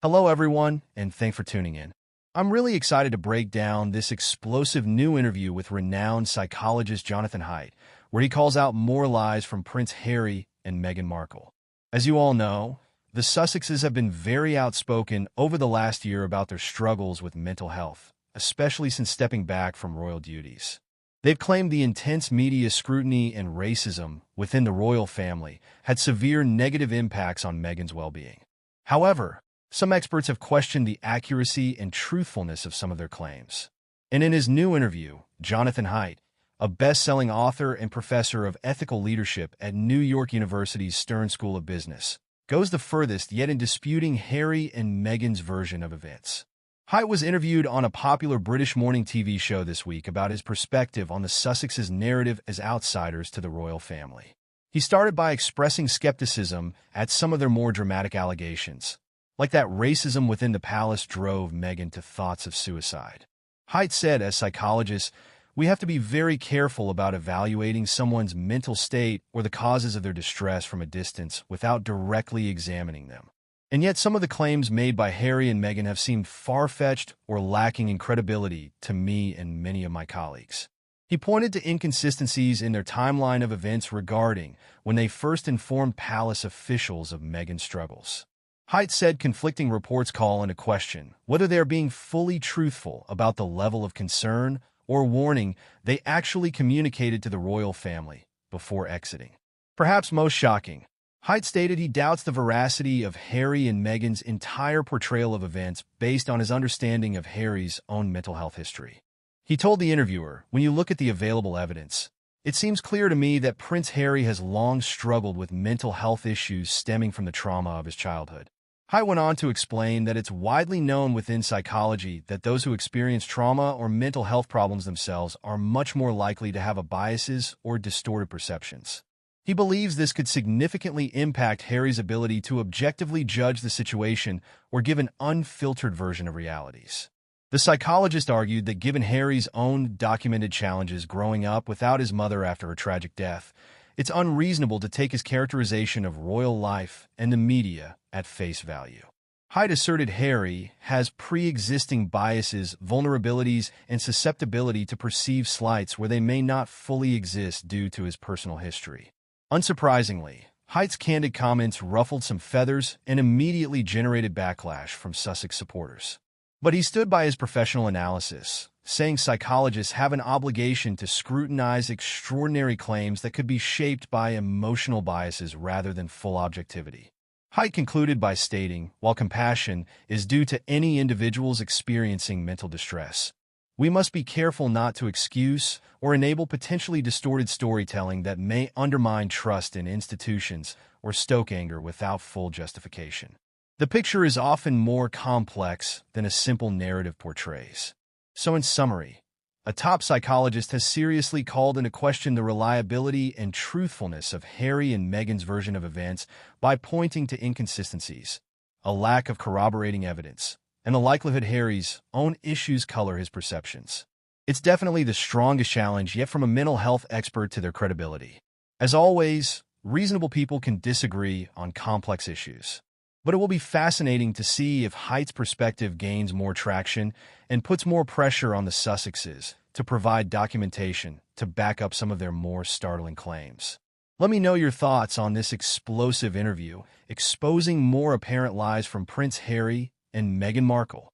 Hello, everyone, and thanks for tuning in. I'm really excited to break down this explosive new interview with renowned psychologist Jonathan Haidt, where he calls out more lies from Prince Harry and Meghan Markle. As you all know, the Sussexes have been very outspoken over the last year about their struggles with mental health, especially since stepping back from royal duties. They've claimed the intense media scrutiny and racism within the royal family had severe negative impacts on Meghan's well-being. However, some experts have questioned the accuracy and truthfulness of some of their claims. And in his new interview, Jonathan Haidt, a best-selling author and professor of ethical leadership at New York University's Stern School of Business, goes the furthest yet in disputing Harry and Meghan's version of events. Haidt was interviewed on a popular British morning TV show this week about his perspective on the Sussexes' narrative as outsiders to the royal family. He started by expressing skepticism at some of their more dramatic allegations, like that racism within the palace drove Meghan to thoughts of suicide. Haidt said, as psychologists, we have to be very careful about evaluating someone's mental state or the causes of their distress from a distance without directly examining them. And yet some of the claims made by Harry and Meghan have seemed far-fetched or lacking in credibility to me and many of my colleagues. He pointed to inconsistencies in their timeline of events regarding when they first informed palace officials of Meghan's struggles. Haidt said conflicting reports call into question whether they are being fully truthful about the level of concern or warning they actually communicated to the royal family before exiting. Perhaps most shocking, Haidt stated he doubts the veracity of Harry and Meghan's entire portrayal of events based on his understanding of Harry's own mental health history. He told the interviewer, "When you look at the available evidence, it seems clear to me that Prince Harry has long struggled with mental health issues stemming from the trauma of his childhood." Haidt went on to explain that it's widely known within psychology that those who experience trauma or mental health problems themselves are much more likely to have biases or distorted perceptions. He believes this could significantly impact Harry's ability to objectively judge the situation or give an unfiltered version of realities. The psychologist argued that given Harry's own documented challenges growing up without his mother after her tragic death, it's unreasonable to take his characterization of royal life and the media at face value. Haidt asserted Harry has pre-existing biases, vulnerabilities, and susceptibility to perceive slights where they may not fully exist due to his personal history. Unsurprisingly, Haidt's candid comments ruffled some feathers and immediately generated backlash from Sussex supporters. But he stood by his professional analysis, saying psychologists have an obligation to scrutinize extraordinary claims that could be shaped by emotional biases rather than full objectivity. Haidt concluded by stating, while compassion is due to any individuals experiencing mental distress, we must be careful not to excuse or enable potentially distorted storytelling that may undermine trust in institutions or stoke anger without full justification. The picture is often more complex than a simple narrative portrays. So in summary, a top psychologist has seriously called into question the reliability and truthfulness of Harry and Meghan's version of events by pointing to inconsistencies, a lack of corroborating evidence, and the likelihood Harry's own issues color his perceptions. It's definitely the strongest challenge yet from a mental health expert to their credibility. As always, reasonable people can disagree on complex issues. But it will be fascinating to see if Haidt's perspective gains more traction and puts more pressure on the Sussexes to provide documentation to back up some of their more startling claims. Let me know your thoughts on this explosive interview, exposing more apparent lies from Prince Harry and Meghan Markle.